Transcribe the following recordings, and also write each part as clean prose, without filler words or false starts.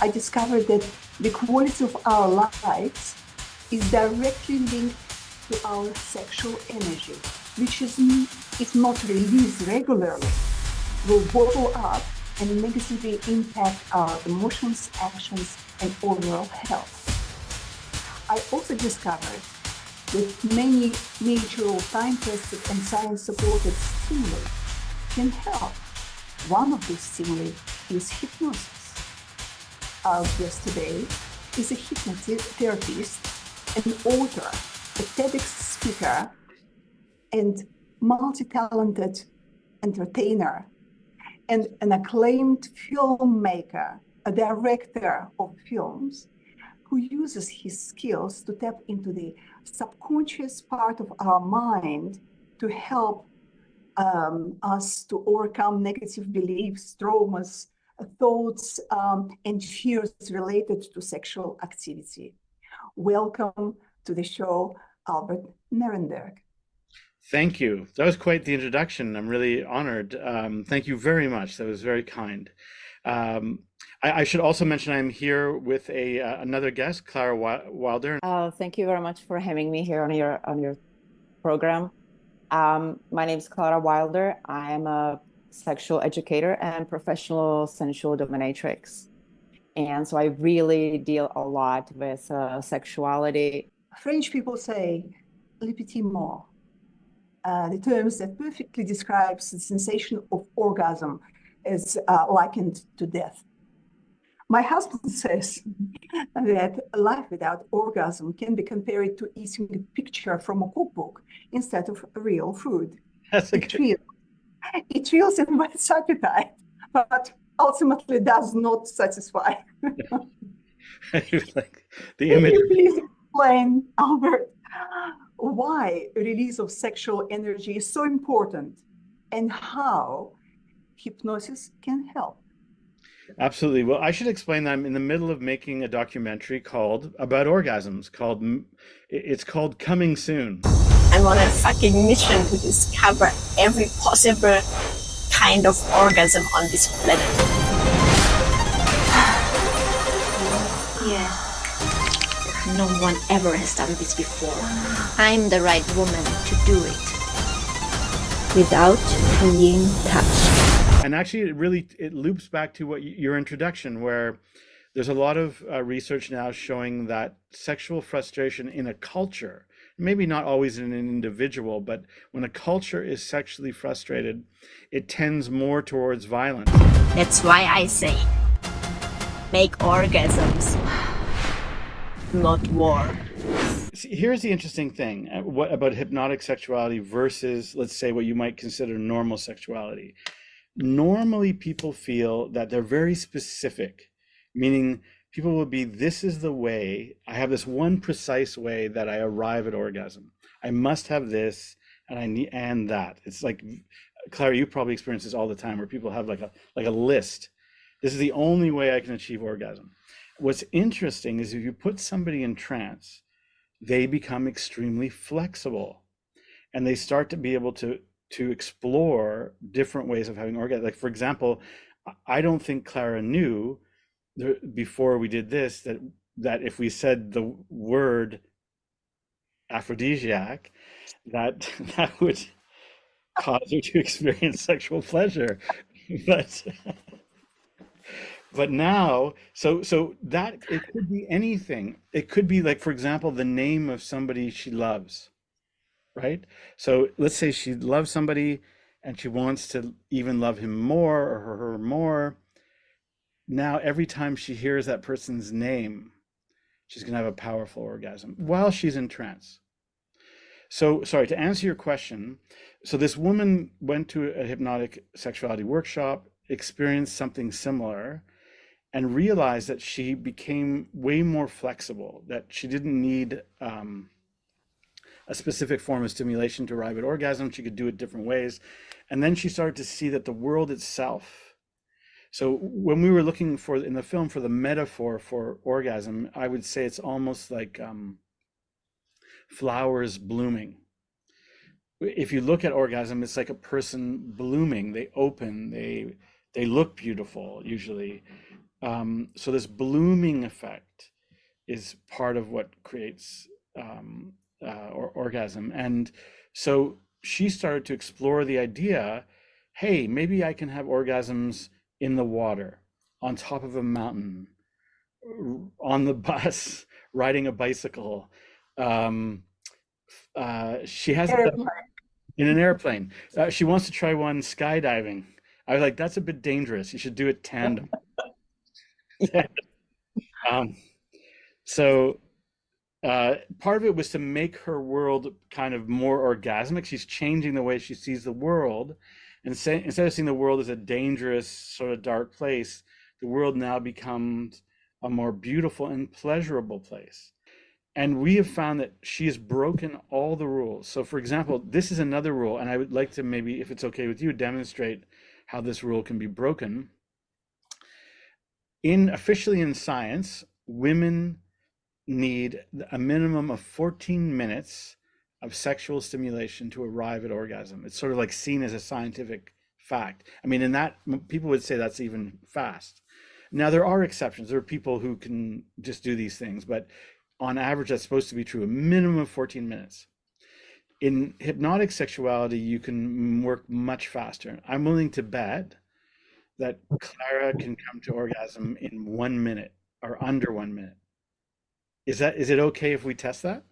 I discovered that the quality of our lives is directly linked to our sexual energy, which is, if not released regularly, will bottle up and negatively impact our emotions, actions, and overall health. I also discovered that many natural, time-tested, and science-supported stimuli can help. One of these stimuli is hypnosis. Our guest today is a hypnotherapist, an author, a TEDx speaker, and multi-talented entertainer, and an acclaimed filmmaker, a director of films, who uses his skills to tap into the subconscious part of our mind to help us to overcome negative beliefs, traumas, thoughts, and fears related to sexual activity. Welcome to the show, Albert Nerenberg. Thank you. That was quite the introduction. I'm really honored. Thank you very much. That was very kind. I should also mention I'm here with another guest, Klara Wilder. Thank you very much for having me here on your program. My name is Klara Wilder. I am a sexual educator and professional sensual dominatrix. And so I really deal a lot with sexuality. French people say le petit mot, the terms that perfectly describes the sensation of orgasm is likened to death. My husband says that life without orgasm can be compared to eating a picture from a cookbook instead of real food. It thrills and whets appetite, but ultimately does not satisfy. Like the image. Can you please explain, Albert, why release of sexual energy is so important and how hypnosis can help? Absolutely. Well, I should explain that I'm in the middle of making a documentary about orgasms it's called Coming Soon. I'm on a fucking mission to discover every possible kind of orgasm on this planet. Yeah. No one ever has done this before. I'm the right woman to do it without being touched. And actually, it loops back to your introduction, where there's a lot of research now showing that sexual frustration in a culture, maybe not always in an individual, but when a culture is sexually frustrated, it tends more towards violence. That's why I say, make orgasms, not war. See, here's the interesting thing about hypnotic sexuality versus, let's say, what you might consider normal sexuality. Normally, people feel that they're very specific, meaning people will be, this is the way, I have this one precise way that I arrive at orgasm. I must have this, and I need and that. It's like, Klara, you probably experience this all the time, where people have like a list. This is the only way I can achieve orgasm. What's interesting is if you put somebody in trance, they become extremely flexible, and they start to be able to explore different ways of having orgasm. Like, for example, I don't think Klara knew before we did this that if we said the word aphrodisiac, that would cause her to experience sexual pleasure. But now, so that it could be anything. It could be, like, for example, the name of somebody she loves. Right? So let's say she loves somebody and she wants to even love him more or her more. Now, every time she hears that person's name, she's going to have a powerful orgasm while she's in trance. So, sorry, to answer your question, so this woman went to a hypnotic sexuality workshop, experienced something similar, and realized that she became way more flexible, that she didn't need a specific form of stimulation to arrive at orgasm. She could do it different ways. And then she started to see that the world itself. So when we were looking in the film for the metaphor for orgasm, I would say it's almost like flowers blooming. If you look at orgasm, it's like a person blooming. They open, they look beautiful usually. So this blooming effect is part of what creates orgasm. And so she started to explore the idea, hey, maybe I can have orgasms in the water, on top of a mountain, on the bus, riding a bicycle. She hasn't done in an airplane. She wants to try one skydiving. I was like, that's a bit dangerous. You should do it tandem. So part of it was to make her world kind of more orgasmic. She's changing the way she sees the world. And instead of seeing the world as a dangerous, sort of dark place, the world now becomes a more beautiful and pleasurable place. And we have found that she has broken all the rules. So for example, this is another rule, and I would like to maybe, if it's okay with you, demonstrate how this rule can be broken. Officially in science, women need a minimum of 14 minutes of sexual stimulation to arrive at orgasm. It's sort of like seen as a scientific fact. I mean, in that, people would say that's even fast. Now, there are exceptions. There are people who can just do these things, but on average, that's supposed to be true, a minimum of 14 minutes. In hypnotic sexuality, you can work much faster. I'm willing to bet that Klara can come to orgasm in 1 minute or under 1 minute. Is it okay if we test that?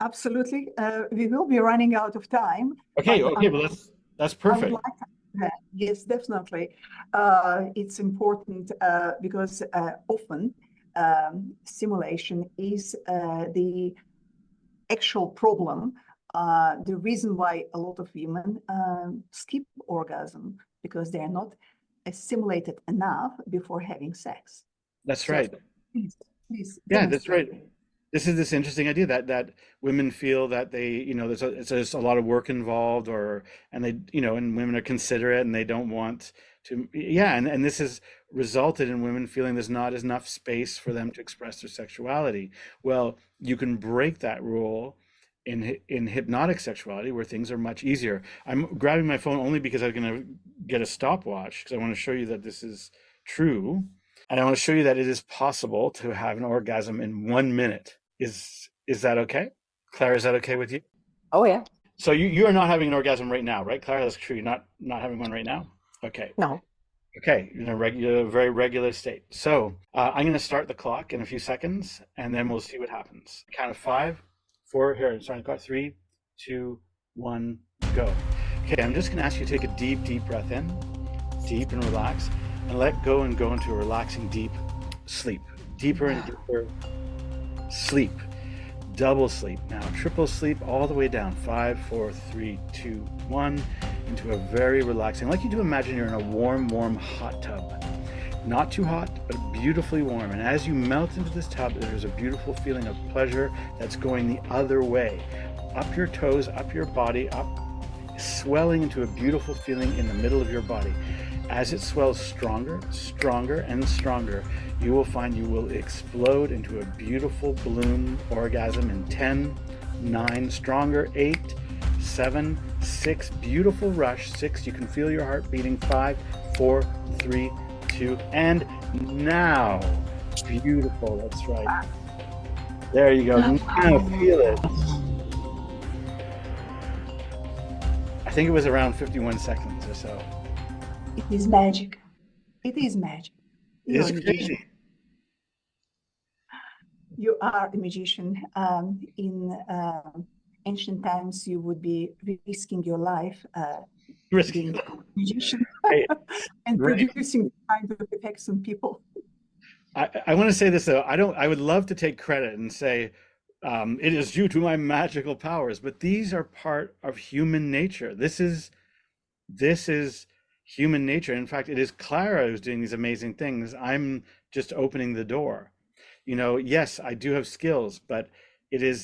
Absolutely. We will be running out of time. Okay, but that's perfect. I would like to, yes, definitely. It's important because often stimulation is the actual problem, the reason why a lot of women skip orgasm, because they are not stimulated enough before having sex. That's right. Please yeah, that's right. This is this interesting idea that women feel that they, there's a lot of work involved, and they, and women are considerate and they don't want to, and this has resulted in women feeling there's not enough space for them to express their sexuality. Well, you can break that rule in hypnotic sexuality, where things are much easier. I'm grabbing my phone only because I'm going to get a stopwatch, because I want to show you that this is true. And I want to show you that it is possible to have an orgasm in 1 minute. Is that okay? Klara, is that okay with you? Oh, yeah. So you are not having an orgasm right now, right, Klara? That's true. You're not having one right now? Okay. No. Okay, in a very regular state. So I'm going to start the clock in a few seconds, and then we'll see what happens. Count of 5, 4, here, I'm starting the clock, 3, 2, 1, go. Okay, I'm just going to ask you to take a deep, deep breath in, deep and relax, and let go and go into a relaxing, deep sleep. Deeper and deeper sleep. Double sleep. Now, triple sleep all the way down. 5, 4, 3, 2, 1. Into a very relaxing, like you do imagine you're in a warm, warm hot tub. Not too hot, but beautifully warm. And as you melt into this tub, there's a beautiful feeling of pleasure that's going the other way. Up your toes, up your body, up, swelling into a beautiful feeling in the middle of your body. As it swells stronger, stronger, and stronger, you will find you will explode into a beautiful bloom orgasm in 10, 9, stronger, 8, 7, 6, beautiful rush, 6, you can feel your heart beating, 5, 4, 3, 2, and now. Beautiful, that's right. There you go, now feel it. I think it was around 51 seconds or so. It is magic. It is magic. It's crazy. You are a magician. In ancient times, you would be risking your life being a magician and producing the kind of effects on people. I want to say this though. I would love to take credit and say it is due to my magical powers, but these are part of human nature. This is human nature. In fact, it is Klara who's doing these amazing things. I'm just opening the door. Yes, I do have skills, but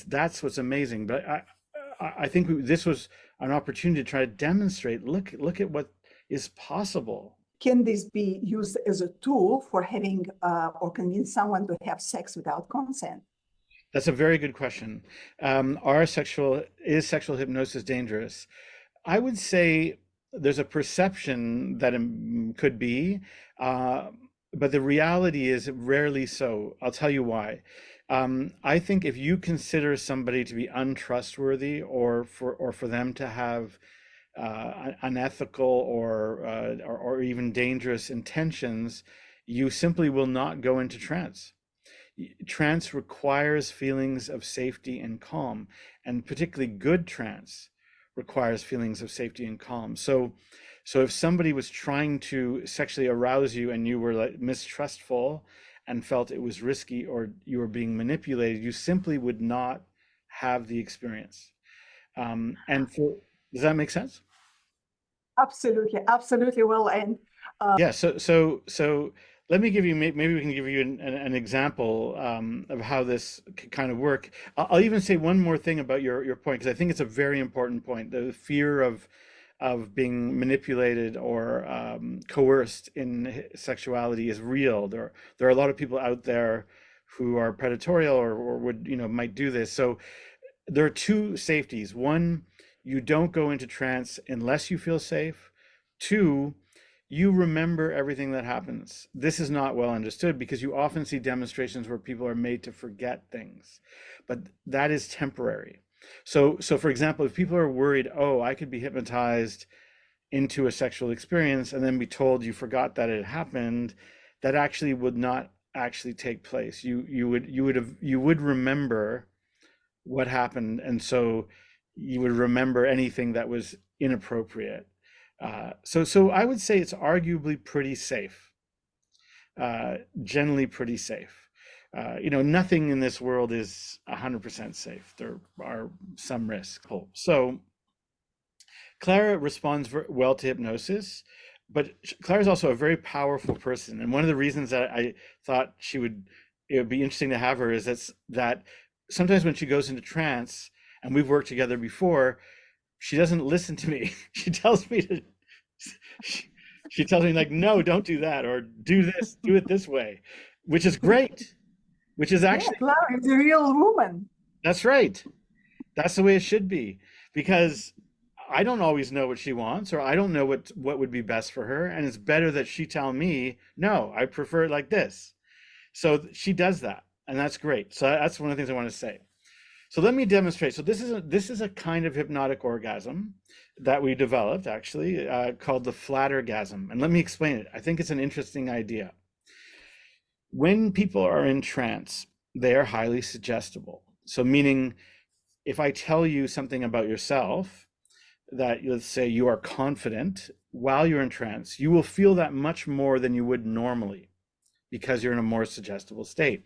that's what's amazing. But I think this was an opportunity to try to demonstrate, look at what is possible. Can this be used as a tool for having or convince someone to have sex without consent? That's a very good question. Is sexual hypnosis dangerous? I would say there's a perception that it could be, but but the reality is rarely so. I'll tell you why. I think if you consider somebody to be untrustworthy, or for them to have unethical or even dangerous intentions, you simply will not go into trance. Trance requires feelings of safety and calm, and particularly good trance requires feelings of safety and calm. So if somebody was trying to sexually arouse you and you were like mistrustful and felt it was risky, or you were being manipulated, you simply would not have the experience. Does that make sense? Absolutely, absolutely. Well, and Yeah. So let me give you, maybe we can give you an example of how this could kind of work. I'll even say one more thing about your point, because I think it's a very important point. The fear of being manipulated or coerced in sexuality is real. There are a lot of people out there who are predatorial or would, might do this. So there are two safeties. One, you don't go into trance unless you feel safe. Two, you remember everything that happens. This is not well understood because you often see demonstrations where people are made to forget things, but that is temporary. So for example, if people are worried, oh, I could be hypnotized into a sexual experience and then be told you forgot that it happened, that actually would not actually take place. You would remember what happened, and so you would remember anything that was inappropriate. So I would say it's arguably pretty safe, generally pretty safe. Nothing in this world is 100% safe. There are some risks. So Klara responds well to hypnosis, but Klara's also a very powerful person. And one of the reasons that I thought it would be interesting to have her is that sometimes when she goes into trance, and we've worked together before, she doesn't listen to me. She tells me like, no, don't do that, or do this, do it this way, which is great, which is actually, yeah, Klara is a real woman. That's right. That's the way it should be, because I don't always know what she wants, or I don't know what would be best for her. And it's better that she tell me, no, I prefer it like this. So she does that, and that's great. So that's one of the things I want to say. So let me demonstrate. So this is a kind of hypnotic orgasm that we developed, actually, called the Flattergasm. And let me explain it. I think it's an interesting idea. When people are in trance, they are highly suggestible. So meaning, if I tell you something about yourself, that let's say you are confident while you're in trance, you will feel that much more than you would normally, because you're in a more suggestible state.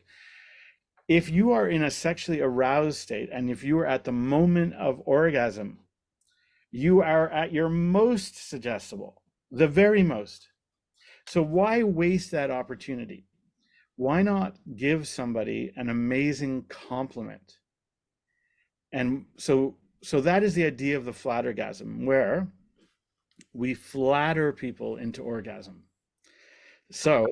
If you are in a sexually aroused state, and if you are at the moment of orgasm, you are at your most suggestible, the very most. So why waste that opportunity? Why not give somebody an amazing compliment? And so that is the idea of the Flattergasm, where we flatter people into orgasm. So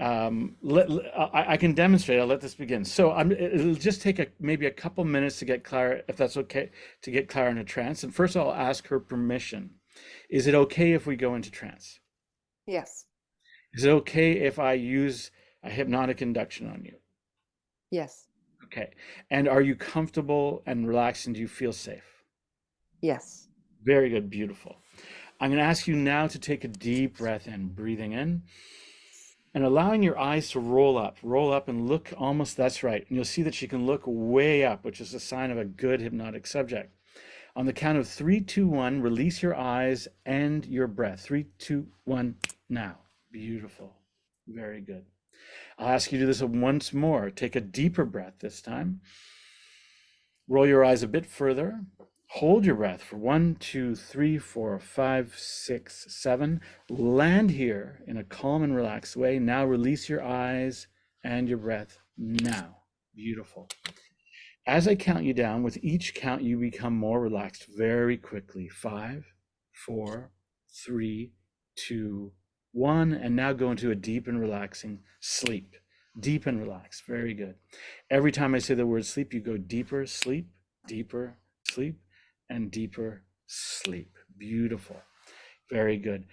I can demonstrate. I'll let this begin. So it'll just take maybe a couple minutes to get Klara, if that's okay, to get Klara into trance. And first I'll ask her permission. Is it okay if we go into trance? Yes. Is it okay if I use a hypnotic induction on you? Yes. Okay. And are you comfortable and relaxed, and do you feel safe? Yes. Very good. Beautiful. I'm going to ask you now to take a deep breath in, breathing in, and allowing your eyes to roll up and look almost, that's right. And you'll see that she can look way up, which is a sign of a good hypnotic subject. On the count of 3, 2, 1, release your eyes and your breath. 3, 2, 1, now. Beautiful. Very good. I'll ask you to do this once more. Take a deeper breath this time. Roll your eyes a bit further. Hold your breath for 1, 2, 3, 4, 5, 6, 7. Land here in a calm and relaxed way. Now release your eyes and your breath now. Beautiful. As I count you down, with each count, you become more relaxed very quickly. 5, 4, 3, 2, 1. And now go into a deep and relaxing sleep. Deep and relaxed. Very good. Every time I say the word sleep, you go deeper, sleep, and deeper sleep. Beautiful. Very good.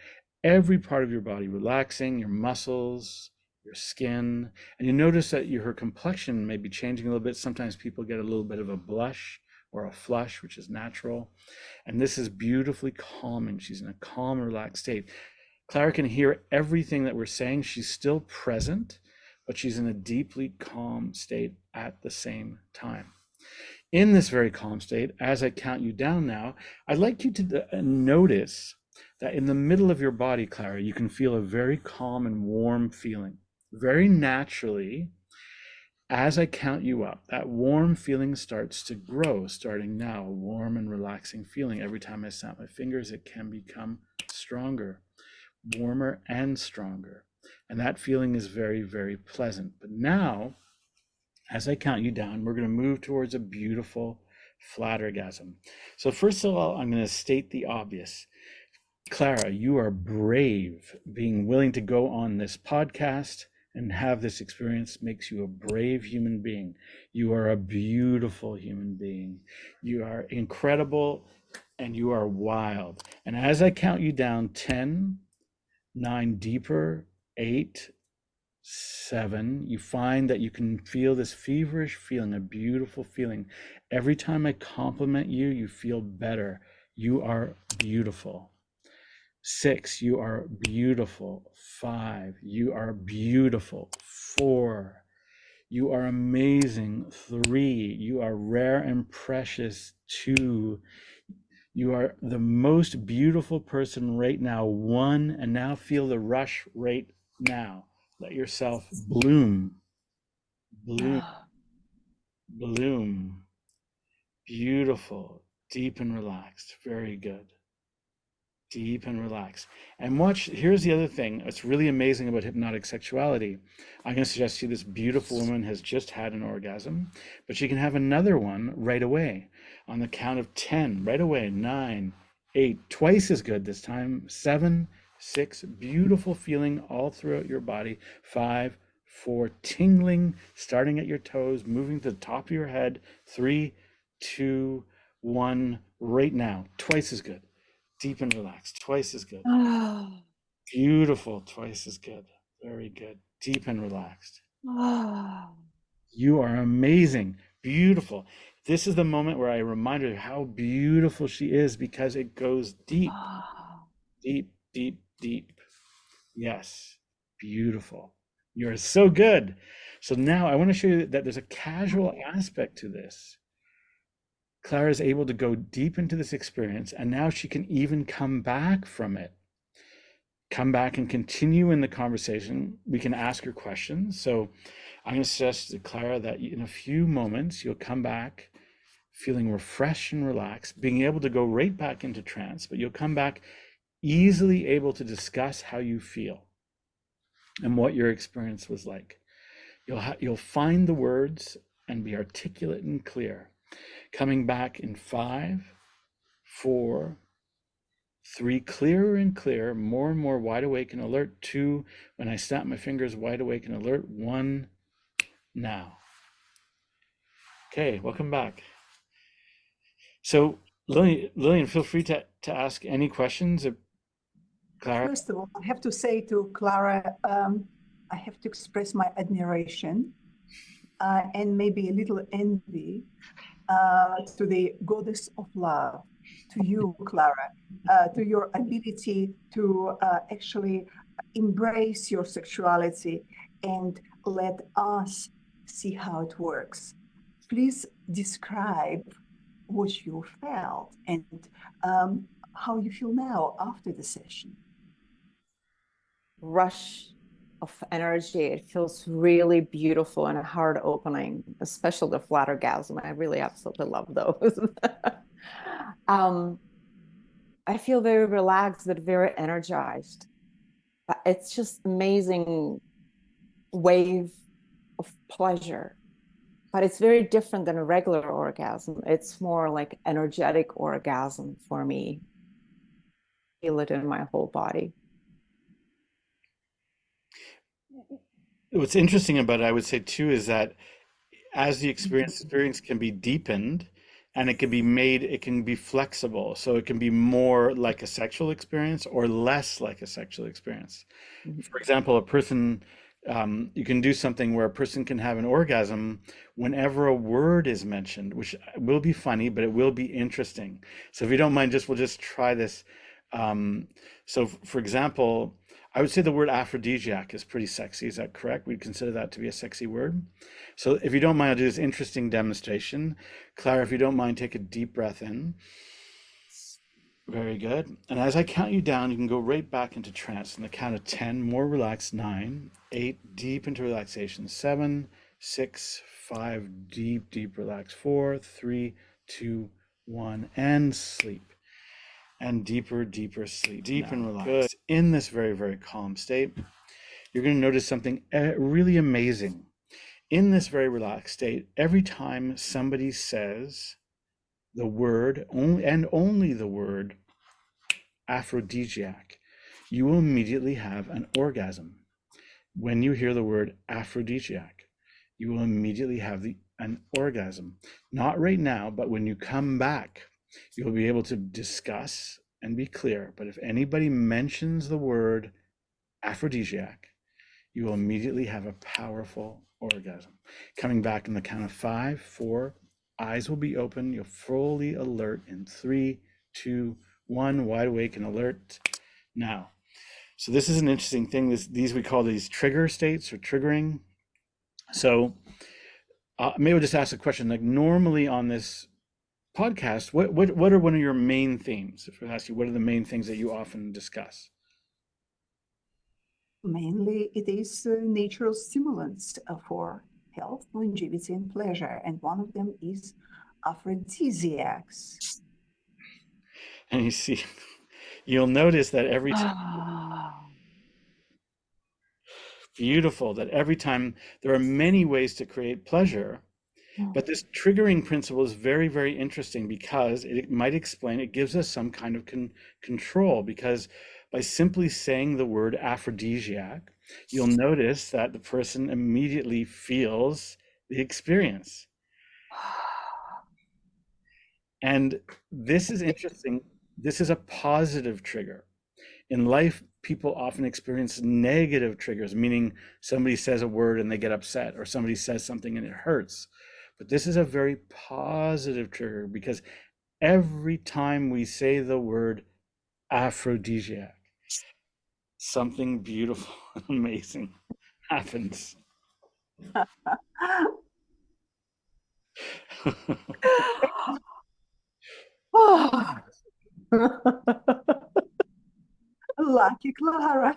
every part of your body relaxing, your muscles, your skin, and you notice that her complexion may be changing a little bit. Sometimes people get a little bit of a blush or a flush, which is natural. And this is beautifully calming. She's in a calm, relaxed state. Klara can hear everything that we're saying. She's still present, but she's in a deeply calm state at the same time. In this very calm state, as I count you down now, I'd like you to notice that in the middle of your body, Klara, you can feel a very calm and warm feeling. Very naturally, as I count you up, that warm feeling starts to grow, starting now, a warm and relaxing feeling. Every time I snap my fingers, it can become stronger, warmer and stronger. And that feeling is very, very pleasant. But now, as I count you down, we're going to move towards a beautiful Flattergasm. So first of all, I'm going to state the obvious. Klara, you are brave. Being willing to go on this podcast and have this experience makes you a brave human being. You are a beautiful human being. You are incredible and you are wild. And as I count you down, 10, 9 deeper, 8, 7, you find that you can feel this feverish feeling, a beautiful feeling. Every time I compliment you, you feel better. You are beautiful. 6, you are beautiful. 5, you are beautiful. 4, you are amazing. 3, you are rare and precious. 2, you are the most beautiful person right now. 1, and now feel the rush right now. Let yourself bloom, bloom, bloom. Beautiful, deep and relaxed. Very good. Deep and relaxed. And watch, here's the other thing that's really amazing about hypnotic sexuality. I'm going to suggest to you this beautiful woman has just had an orgasm, but she can have another one right away on the count of 10, right away. 9, 8, twice as good this time. 7, 6, beautiful feeling all throughout your body. 5, 4, tingling, starting at your toes, moving to the top of your head. 3, 2, 1, right now. Twice as good. Deep and relaxed, twice as good. Beautiful, twice as good. Very good. Deep and relaxed. You are amazing, beautiful. This is the moment where I remind her how beautiful she is because it goes deep, deep, deep, deep. Yes, beautiful. You're so good. So now I want to show you that there's a casual aspect to this. Klara is able to go deep into this experience, and now she can even come back from it. Come back and continue in the conversation. We can ask her questions. So I'm going to suggest to Klara that in a few moments, you'll come back feeling refreshed and relaxed, being able to go right back into trance, but you'll come back easily able to discuss how you feel and what your experience was like. You'll find the words and be articulate and clear. Coming back in 5, 4, 3, clearer and clearer, more and more wide awake and alert. 2, when I snap my fingers, wide awake and alert. 1, now. Okay, welcome back. So Lillian, feel free to ask any questions. Klara? First of all, I have to say to Klara, I have to express my admiration and maybe a little envy to the goddess of love, to you, Klara, to your ability to actually embrace your sexuality and let us see how it works. Please describe what you felt and how you feel now after the session. Rush of energy. It feels really beautiful and heart opening, especially the Flattergasm. I really absolutely love those. I feel very relaxed, but very energized. It's just amazing wave of pleasure, but it's very different than a regular orgasm. It's more like energetic orgasm for me. I feel it in my whole body. What's interesting about it, I would say too, is that as the experience can be deepened and it can be flexible. So it can be more like a sexual experience or less like a sexual experience. For example, you can do something where a person can have an orgasm whenever a word is mentioned, which will be funny, but it will be interesting. So if you don't mind, we'll just try this. So for example, I would say the word aphrodisiac is pretty sexy. Is that correct? We'd consider that to be a sexy word. So if you don't mind, I'll do this interesting demonstration. Klara, if you don't mind, take a deep breath in. Very good. And as I count you down, you can go right back into trance. On the count of 10, more relaxed, 9, 8, deep into relaxation, 7, 6, 5, deep, relax, 4, 3, 2, 1, and sleep. And deeper sleep. Deep and relaxed. Good. In this very, very calm state, you're going to notice something really amazing. In this very relaxed state, every time somebody says the word, only the word aphrodisiac, you will immediately have an orgasm. When you hear the word aphrodisiac, you will immediately have an orgasm. Not right now, but when you come back, you'll be able to discuss and be clear. But if anybody mentions the word aphrodisiac, you will immediately have a powerful orgasm. Coming back on the count of 5, 4, eyes will be open. You're fully alert in 3, 2, 1, wide awake and alert now. So this is an interesting thing. These we call these trigger states or triggering. So maybe we'll just ask a question. Like normally on this podcast, what are one of your main themes? If I ask you, what are the main things that you often discuss? Mainly, it is natural stimulants for health, longevity, and pleasure. And one of them is aphrodisiacs. And you see, you'll notice that every time, beautiful, that every time there are many ways to create pleasure, but this triggering principle is very, very interesting because it might explain, it gives us some kind of control, because by simply saying the word aphrodisiac, you'll notice that the person immediately feels the experience. And this is interesting. This is a positive trigger. In life, people often experience negative triggers, meaning somebody says a word and they get upset, or somebody says something and it hurts. But this is a very positive trigger because every time we say the word aphrodisiac, something beautiful and amazing happens. Lucky Klara.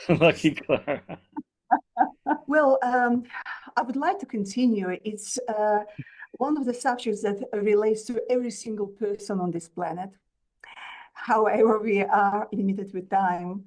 Lucky Klara. Well, I would like to continue. It's one of the subjects that relates to every single person on this planet. However, we are limited with time.